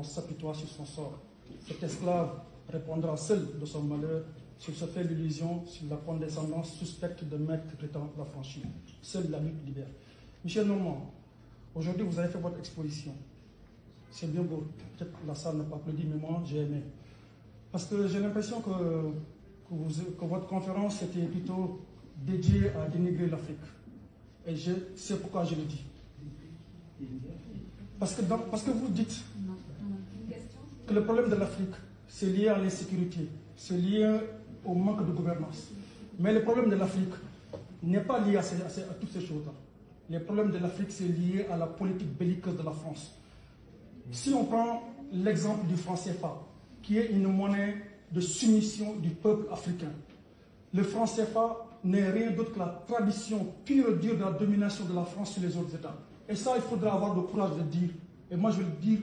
l'on s'apitoie sur son sort. Cet esclave répondra seul de son malheur s'il se fait l'illusion sur la condescendance suspecte de maître qui prétend la franchir. Seule la lutte libère. Michel Normand, aujourd'hui vous avez fait votre exposition. C'est bien beau. Peut-être que la salle n'a pas applaudi, mais moi j'ai aimé. Parce que j'ai l'impression que votre conférence était plutôt dédiée à dénigrer l'Afrique. Et je sais pourquoi je le dis. Parce que vous dites que le problème de l'Afrique, c'est lié à l'insécurité, c'est lié au manque de gouvernance. Mais le problème de l'Afrique n'est pas lié à toutes ces choses-là. Le problème de l'Afrique, c'est lié à la politique belliqueuse de la France. Si on prend l'exemple du franc CFA, qui est une monnaie de soumission du peuple africain, le franc CFA n'est rien d'autre que la tradition pure et dure de la domination de la France sur les autres États. Et ça, il faudra avoir le courage de le dire. Et moi, je vais le dire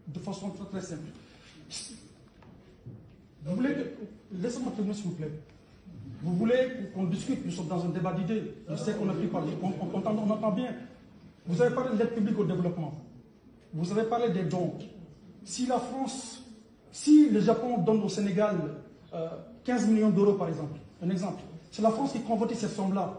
de façon très, très simple. Vous voulez laissez-moi terminer, s'il vous plaît. Vous voulez qu'on discute, nous sommes dans un débat d'idées. Je sais qu'on a pu parler, on entend bien. Vous avez parlé de l'aide publique au développement. Vous avez parlé des dons. Si la France, si le Japon donne au Sénégal 15 millions d'euros, par exemple, un exemple, c'est la France qui convertit cette somme-là.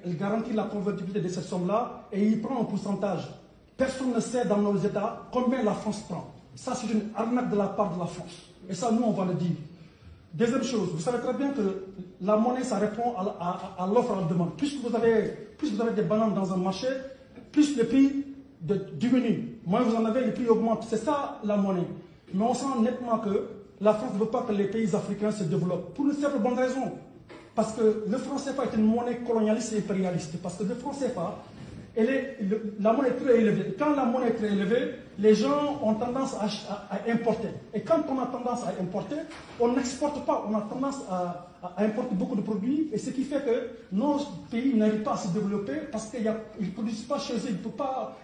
Elle garantit la convertibilité de cette somme-là et il prend un pourcentage. Personne ne sait dans nos États combien la France prend. Ça, c'est une arnaque de la part de la France. Et ça, nous, on va le dire. Deuxième chose, vous savez très bien que la monnaie, ça répond à l'offre et à la demande. Plus vous avez des bananes dans un marché, plus le prix diminue. Moins vous en avez, le prix augmente. C'est ça, la monnaie. Mais on sent nettement que la France ne veut pas que les pays africains se développent. Pour une simple bonne raison. Parce que le franc CFA est une monnaie colonialiste et impérialiste. Parce que le franc CFA, la monnaie est très élevée. Quand la monnaie est très élevée, les gens ont tendance à importer. Et quand on a tendance à importer, on n'exporte pas. On a tendance à importer beaucoup de produits. Et ce qui fait que nos pays n'arrivent pas à se développer parce qu'ils ne produisent pas chez eux.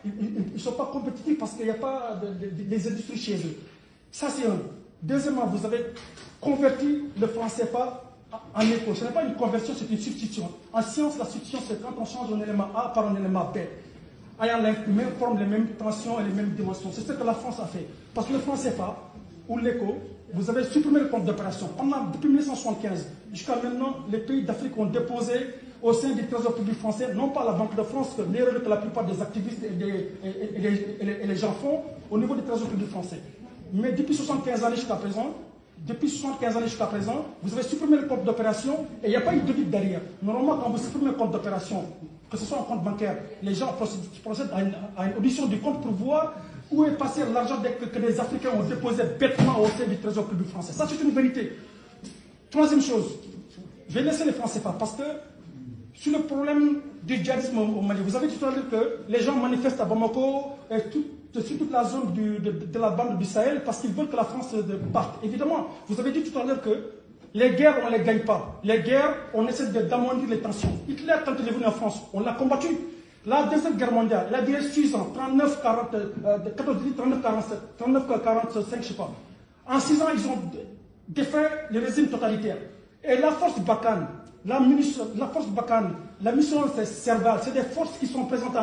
Ils ne sont pas compétitifs parce qu'il n'y a pas des industries chez eux. Ça, c'est un. Deuxièmement, vous avez converti le franc CFA en écho. Ce n'est pas une conversion, c'est une substitution. En science, la substitution, c'est quand on change un élément A par un élément B, ayant les mêmes formes, les mêmes tensions et les mêmes dimensions. C'est ce que la France a fait. Parce que le franc CFA, ou l'écho, vous avez supprimé le compte d'opération. Depuis 1975, jusqu'à maintenant, les pays d'Afrique ont déposé au sein du Trésor public français, non pas la Banque de France, que l'erreur que la plupart des activistes et les gens font au niveau du Trésor public français. Mais depuis 75 années jusqu'à présent, vous avez supprimé le compte d'opération et il n'y a pas eu de vide derrière. Normalement, quand vous supprimez le compte d'opération, que ce soit un compte bancaire, les gens procèdent à une audition du compte pour voir où est passé l'argent que les Africains ont déposé bêtement au sein du Trésor public français. Ça, c'est une vérité. Troisième chose, je vais laisser les Français faire parce que sur le problème du djihadisme au Mali, vous avez dit tout à l'heure que les gens manifestent à Bamako et sur toute la zone de la bande du Sahel parce qu'ils veulent que la France parte. Évidemment, vous avez dit tout à l'heure que les guerres, on ne les gagne pas. Les guerres, on essaie d'amoindrir les tensions. Hitler, quand il est venu en France, on l'a combattu. La Deuxième Guerre mondiale, elle a duré 6 ans, 39-45, je ne sais pas. En 6 ans, ils ont défait le régime totalitaire. Et la force Barkhane, la mission c'est Serval, c'est des forces qui sont présentes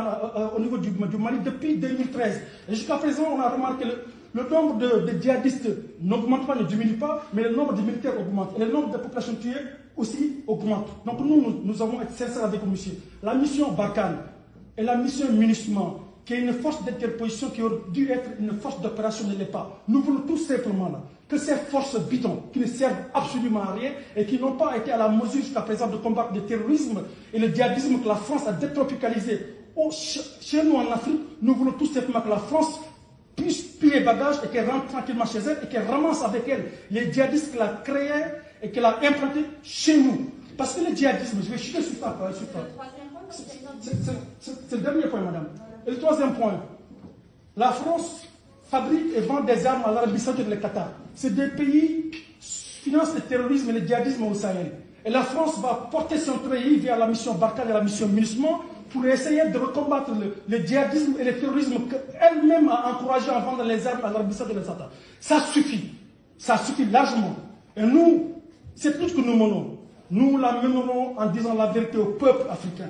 au niveau du Mali depuis 2013. Et jusqu'à présent, on a remarqué le nombre de djihadistes n'augmente pas, ne diminue pas, mais le nombre de militaires augmente. Et le nombre de populations tuées aussi augmente. Donc nous avons été sincères avec vous, monsieur. La mission Barkhane et la mission Munissement, qui est une force d'interposition qui aurait dû être une force d'opération, ne l'est pas. Nous voulons tout simplement là, que ces forces bidons, qui ne servent absolument à rien et qui n'ont pas été à la mesure jusqu'à présent de combattre le terrorisme et le djihadisme que la France a détropicalisé. Chez nous en Afrique, nous voulons tout simplement que la France puisse piller les bagages et qu'elle rentre tranquillement chez elle et qu'elle ramasse avec elle les djihadistes qu'elle a créés et qu'elle a implantés chez nous. Parce que le djihadisme, je vais chuter sur ça. C'est le dernier point, madame. Et le troisième point, la France fabrique et vend des armes à l'Arabie Saoudite et le Qatar. C'est des pays qui financent le terrorisme et le djihadisme au Sahel. Et la France va porter son pays via la mission Barkhane et la mission Munissement pour essayer de recombattre le djihadisme et le terrorisme qu'elle-même a encouragé à vendre les armes à l'Arabie Saoudite et le Qatar. Ça suffit largement. Et nous, cette lutte que nous menons, nous la mènerons en disant la vérité au peuple africain.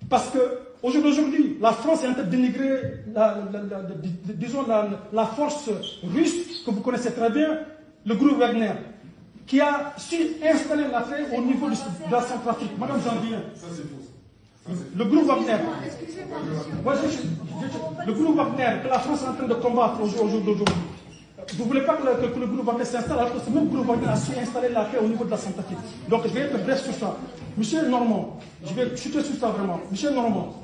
Parce que aujourd'hui, la France est en train de dénigrer la force russe que vous connaissez très bien, le groupe Wagner, qui a su installer la paix au niveau de la Centrafrique. Madame Janvier. Ça, c'est faux. Le groupe Wagner. Le groupe Wagner que la France est en train de combattre aujourd'hui. Vous ne voulez pas que le groupe Wagner s'installe, alors que ce même groupe Wagner a su installer la paix au niveau de la Centrafrique. Donc je vais être bref sur ça. Monsieur Normand, je vais chuter sur ça vraiment. Monsieur Normand,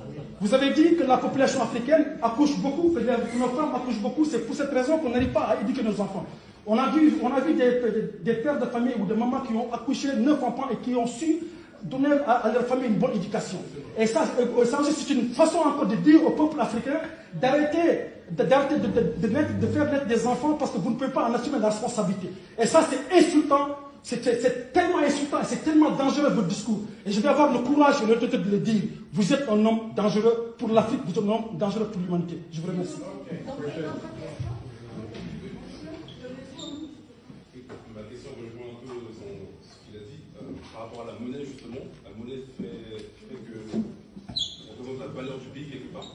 vous avez dit que la population africaine accouche beaucoup, que nos femmes accouchent beaucoup. C'est pour cette raison qu'on n'arrive pas à éduquer nos enfants. On a vu des pères de famille ou des mamans qui ont accouché 9 enfants et qui ont su donner à leur famille une bonne éducation. Et ça c'est une façon encore de dire au peuple africain d'arrêter de faire naître des enfants parce que vous ne pouvez pas en assumer la responsabilité. Et ça c'est insultant, c'est tellement insultant et c'est tellement dangereux votre discours. Et je vais avoir le courage et l'autorité de le dire. Vous êtes un homme dangereux pour l'Afrique, vous êtes un homme dangereux pour l'humanité. Je vous remercie. Ma question rejoint un peu ce qu'il a dit par rapport à la monnaie justement. La monnaie fait que on demande la valeur du pays quelque part.